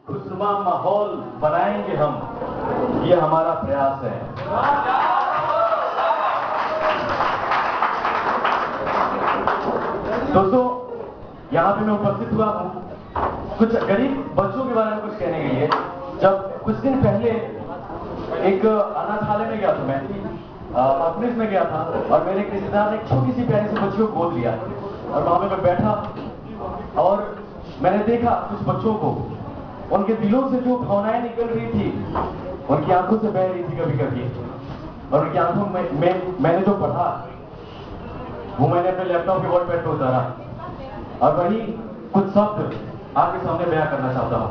खुशनुमा माहौल बनाएंगे हम, ये हमारा प्रयास है। दोस्तों, यहाँ पे मैं उपस्थित हुआ हूँ कुछ गरीब बच्चों के बारे में कुछ कहने के लिए। जब कुछ दिन पहले एक अनाथालय में गया था, मैं ऑर्फनेज में गया था, और मेरे रिश्तेदार ने एक छोटी सी प्यारी सी बच्ची को गोद लिया, और वहां पे मैं बैठा और मैंने देखा कुछ बच्चों को, उनके दिलों से जो भावनाएं निकल रही थी, उनकी आंखों से बह रही थी कभी कभी, और उनकी आंखों में मैंने जो पढ़ा वो मैंने अपने लैपटॉप के वॉल पैड पे उतारा, और वही कुछ शब्द आपके सामने बयां करना चाहता हूं।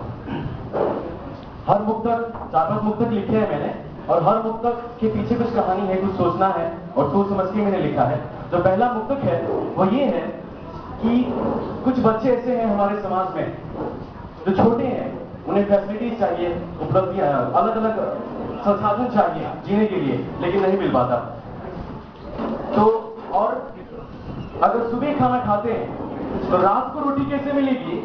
हर मुक्तक 4-5 मुक्तक लिखे हैं मैंने, और हर मुक्तक के पीछे कुछ कहानी है, कुछ सोचना है, और सोच समझ के मैंने लिखा है। जो पहला मुक्तक है वो ये है कि कुछ बच्चे ऐसे हैं हमारे समाज में जो छोटे हैं, उन्हें फैसिलिटीज चाहिए, उपलब्धियां, अलग अलग संसाधन चाहिए जीने के लिए, लेकिन नहीं मिल पाता। तो और अगर सुबह खाना खाते हैं तो रात को रोटी कैसे मिलेगी,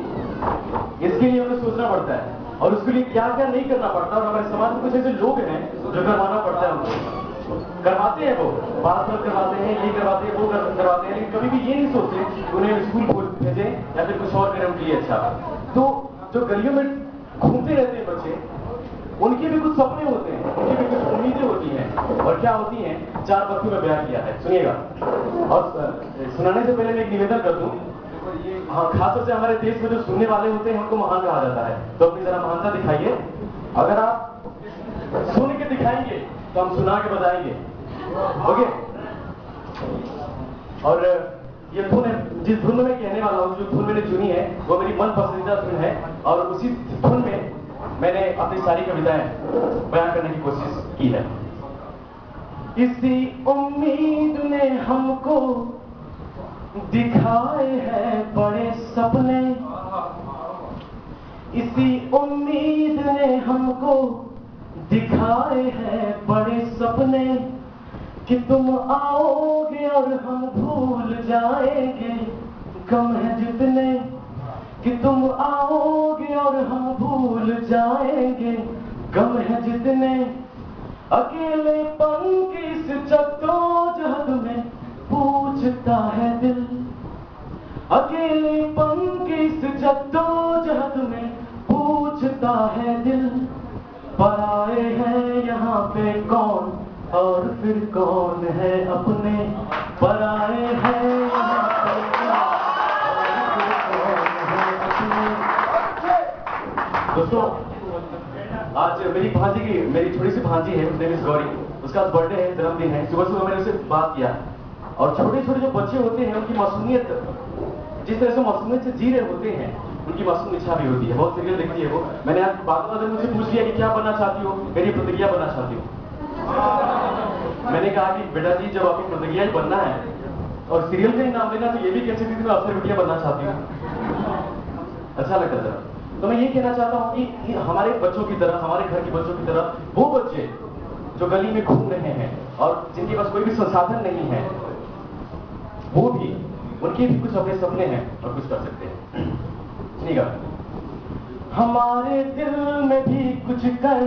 इसके लिए उन्हें सोचना पड़ता है, और उसके लिए क्या क्या नहीं करना पड़ता। और हमारे समाज में कुछ ऐसे लोग हैं जो करवाना पड़ता है उनको, करवाते हैं, वो बात करवाते हैं, ये करवाते हैं, वो करवाते हैं, लेकिन कभी भी ये नहीं सोचते कि उन्हें स्कूल भेजें या फिर कुछ और करें उनके लिए अच्छा। तो जो गलियों में घूमते रहते हैं बच्चे, उनके भी कुछ सपने होते हैं, उनकी भी कुछ उम्मीदें होती हैं, और क्या होती हैं 4 बातों में बयां किया है, सुनिएगा। और सुनाने से पहले मैं एक निवेदन कर दूं, हाँ, खासतौर से हमारे देश में जो सुनने वाले होते हैं उनको महान कहा जाता है, तो अपनी जरा महानता दिखाइए। अगर आप सुन के दिखाएंगे तो हम सुना के बताएंगे, ओके। और ये धुन है, जिस धुन में मैं कहने वाला हूँ, जो धुन मैंने चुनी है वो मेरी मन पसंदीदा धुन है, और उसी धुन में मैंने अपनी सारी कविताएं बयां करने की कोशिश की है। इसी उम्मीद ने हमको दिखाए हैं बड़े सपने, इसी उम्मीद ने हमको दिखाए हैं बड़े सपने, कि तुम आओगे और हम भूल जाएंगे गम है जितने, कि तुम आओगे और हम भूल जाएंगे गम है जितने, अकेलेपन की इस जद्दोजहद में पूछता है दिल, अकेलेपन की इस जद्दोजहद में पूछता है दिल, पराए हैं यहाँ पे कौन और फिर कौन है अपने, पराए हैं यहाँ पे दोस्तों। आज मेरी भांजी की, मेरी छोटी सी भांजी है, उसने मिस गौरी, उसका आज बर्थडे है, जन्मदिन है। सुबह सुबह मैंने उससे बात किया, और छोटे छोटे जो बच्चे होते हैं उनकी मासूमियत, जिस तरह से मासूमियत से जी रहे होते हैं, उनकी मासूम इच्छा भी होती है, बहुत सीरियल देखती है वो। मैंने आज बात में मुझसे पूछ लिया कि क्या बनना चाहती हो, मेरी प्रतिज्ञा बनना चाहती हो। मैंने कहा कि बेटा जी, जब आपकी प्रतिज्ञा ही बनना है और सीरियल में ही नाम लेना, तो ये भी कैसे मैं अफसर बिटिया बनना चाहती हूँ, अच्छा लगता था। तो मैं ये कहना चाहता हूँ कि हमारे बच्चों की तरह, हमारे घर के बच्चों की तरह वो बच्चे जो गली में घूम रहे हैं और जिनके पास कोई भी संसाधन नहीं है, वो भी, उनके भी कुछ अपने सपने हैं और कुछ कर सकते हैं। सुनिएगा। हमारे दिल में भी कुछ कर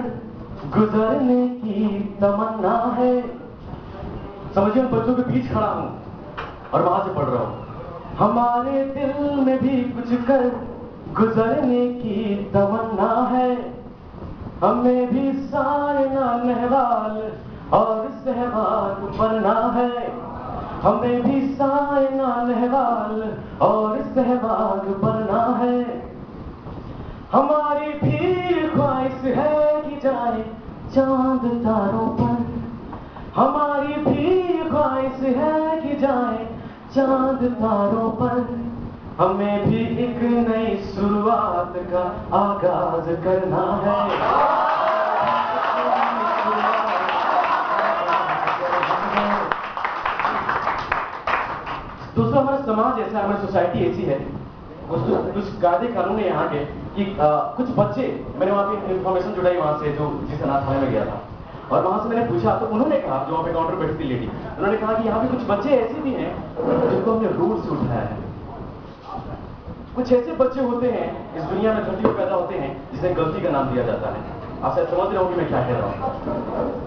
गुजरने की तमन्ना है, समझिए, उन बच्चों के बीच खड़ा हूं और वहां से पढ़ रहा हूं। हमारे दिल में भी कुछ कर गुजरने की तमन्ना है, हमें भी सायना नेहवाल और सहवाग बनना है, हमें भी सायना नेहवाल और सहवाग बनना है। हमारी भी ख्वाहिश है कि जाए चांद तारों पर, हमारी भी ख्वाहिश है कि जाए चांद तारों पर, हमें भी एक नई शुरुआत का आगाज करना है। दोस्तों, हमारा समाज ऐसा है, हमारी सोसाइटी ऐसी है, कुछ कायदे कानून है यहाँ के कि कुछ बच्चे, मैंने वहाँ पे इंफॉर्मेशन जुटाई वहाँ से, जो जिस अनाथालय में गया था, और वहाँ से मैंने पूछा तो उन्होंने कहा, जो वहाँ पे काउंटर बैठी थी लेडी, उन्होंने कहा कि यहाँ पे कुछ बच्चे ऐसे भी हैं जिनको हमने रोड से उठाया है, कुछ ऐसे बच्चे होते हैं इस दुनिया में धरती पर पैदा होते हैं जिसे गलती का नाम दिया जाता है। आप शायद समझ रहे हो कि मैं क्या कह रहा हूँ।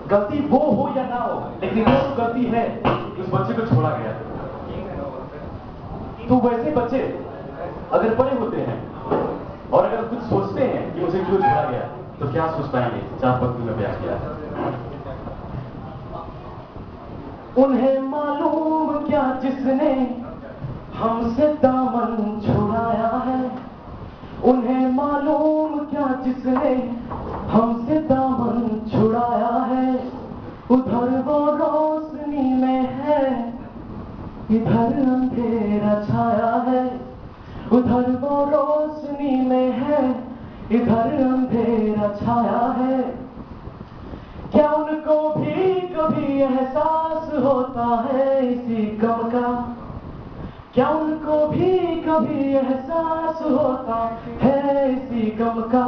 गलती वो हो या ना हो, लेकिन वो तो गलती है कि उस बच्चे को छोड़ा गया। तो वैसे बच्चे अगर बड़े होते हैं और अगर कुछ सोचते हैं कि मुझे क्यों छोड़ा गया, तो क्या सोच पाएंगे? 4 पंक्ति में बयान किया है। उन्हें मालूम क्या जिसने हमसे दामन छुड़ाया है, उन्हें मालूम क्या जिसने हमसे दामन छुड़ाया है। उधर वो रोशनी में है, इधर अंधेरा छाया है। उधर वो रोशनी में है, इधर अंधेरा छाया है। क्या उनको भी कभी एहसास होता है इसी गम का? क्या उनको भी कभी एहसास होता है इसी गम का?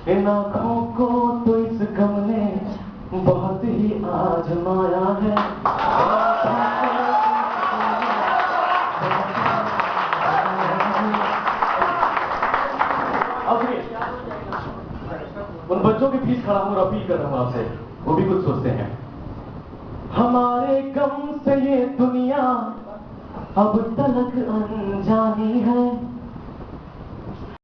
इन आँखों को तो इस गम ने बहुत ही आजमाया है। अब उन बच्चों के बीच खड़ा हूं और अपील कर रहा हूं आपसे, वो भी कुछ सोचते हैं। हमारे गम से ये दुनिया अब तलक अनजानी है।